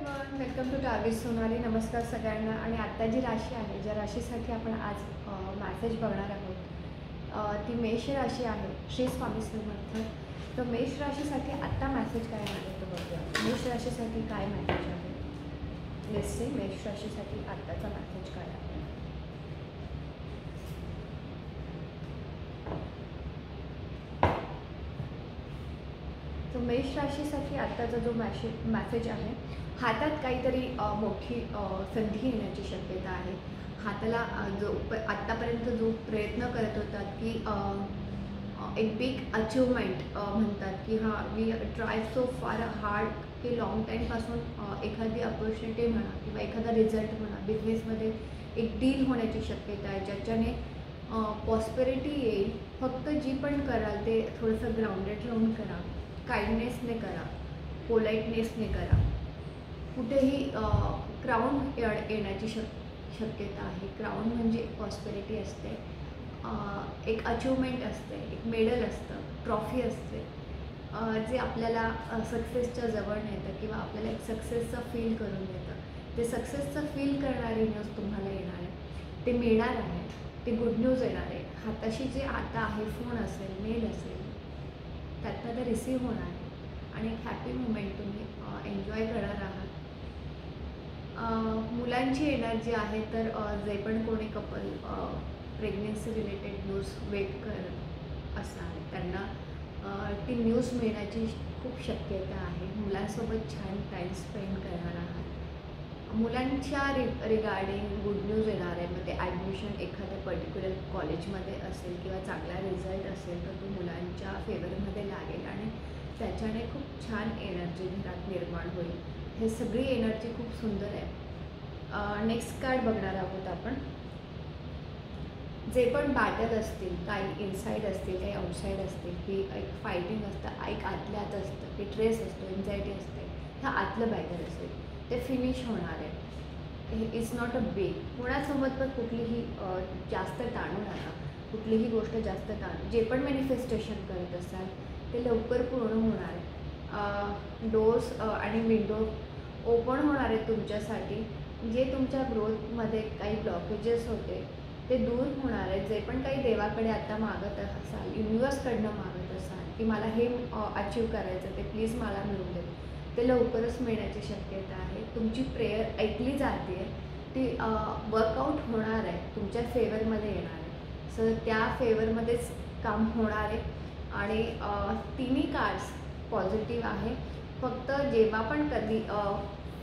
Welcome to target Sonali. नमस्कार सगळ्यांना. आणि आत्ता जी राशी आहे, ज्या राशीसाठी आपण आज मॅसेज बघणार आहोत, ती मेष राशी आहे. श्री स्वामी समर्थ. तर मेष राशीसाठी आत्ता मॅसेज काय आहे तो बघूया. मेष राशीसाठी काय मॅसेज आहे. लेट्स से मेष राशीसाठी आत्ताचा मॅसेज काय आहे. तो मेष राशीसाठी आत्ताचा जो मॅसेज आहे, हातात काहीतरी मोठी संधी येण्याची शक्यता आहे. हाताला जो आत्तापर्यंत जो प्रयत्न करत होतात की एक बिग अचिव्हमेंट म्हणतात की हां, वी ट्राय सो फार हार्ड की लाँग टाईमपासून एखादी अपॉर्च्युनिटी म्हणा किंवा एखादा रिझल्ट म्हणा, बिझनेसमध्ये एक डील होण्याची शक्यता आहे, ज्याच्याने पॉस्पेरिटी येईल. फक्त जी पण कराल ते थोडंसं ग्राउंडेड राहून करा, काइंडनेसने करा, पोलाइटनेसने करा. कुठेही क्राऊन येण्याची शक्यता आहे. क्राऊन म्हणजे पॉस्पेरिटी असते, एक अचिव्हमेंट असते, एक मेडल असतं, ट्रॉफी असते, जे आपल्याला सक्सेसच्या जवळ नेतं किंवा आपल्याला एक सक्सेसचं फील करून देतं. ते सक्सेसचं फील करणारी न्यूज तुम्हाला येणार आहे, ते मिळणार आहे, ते गुड न्यूज येणार आहे. हाताशी जे आता आहे, फोन असेल, मेल असेल, त्यातनं ते रिसीव्ह होणार आहे आणि एक हॅपी मुमेंट तुम्ही एन्जॉय करणार आहात. मुलांची एनर्जी आहे. तर जे पण कोणी couple pregnancy related news wait करत असणार त्यांना ती न्यूज मिळण्याची खूप शक्यता आहे. मुलांसोबत छान टाईम स्पेंड करणार आहात. मुलांच्या रिगार्डिंग गुड न्यूज येणार आहे. मग ते ॲडमिशन एखाद्या पर्टिक्युलर कॉलेजमध्ये असेल किंवा चांगला रिझल्ट असेल तर तो मुलांच्या फेवरमध्ये लागेल आणि त्याच्याने खूप छान एनर्जी घरात निर्माण होईल. हे सगळी एनर्जी खूप सुंदर आहे. नेक्स्ट कार्ड बघणार आहोत आपण. जे पण बॅटल असतील, काही इनसाईड असतील, काही आउटसाईड असतील, की एक फायटिंग असतं, एक आतल्या आत असतं, की ट्रेस असतो, एन्झायटी असते, ह्या आतलं बॅटल असेल ते फिनिश होणार आहे. हे इज नॉट अ बिग. कोणासोबत पण कुठलीही जास्त ताणू नका, कुठलीही गोष्ट जास्त ताणू. जे पण मॅनिफेस्टेशन करत असाल ते लवकर पूर्ण होणार आहे. डोर्स आणि विंडो ओपन होणार आहे तुमच्यासाठी. जे तुमच्या ग्रोथमध्ये काही ब्लॉकेजेस होते ते दूर होणार आहेत. जे पण काही देवाकडे आता मागत असाल, युनिवर्सकडनं मागत असाल की मला हे अचीव करायचं, ते प्लीज मला मिळून दे, ते लवकरच मिळण्याची शक्यता आहे. तुमची प्रेयर ऐकली जाते आहे, ती वर्कआउट होणार आहे, तुमच्या फेवरमध्ये येणार आहे. सो त्या फेवरमध्येच काम होणार आहे. आणि तिन्ही कार्ड्स पॉझिटिव्ह आहे. फक्त जेव्हा पण कधी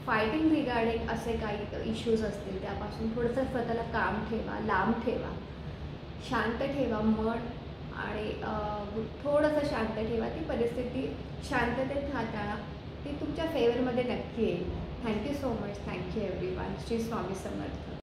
फायटिंग रिगार्डिंग असे काही इश्यूज असतील त्यापासून थोडंसं स्वतःला काम ठेवा, लांब ठेवा, शांत ठेवा मन आणि थोडंसं शांत ठेवा. ती परिस्थिती शांततेत हाताळा, ती तुमच्या फेवरमध्ये नक्की येईल. Thank you so much. Thank you everyone. Shri Swami समर्थ.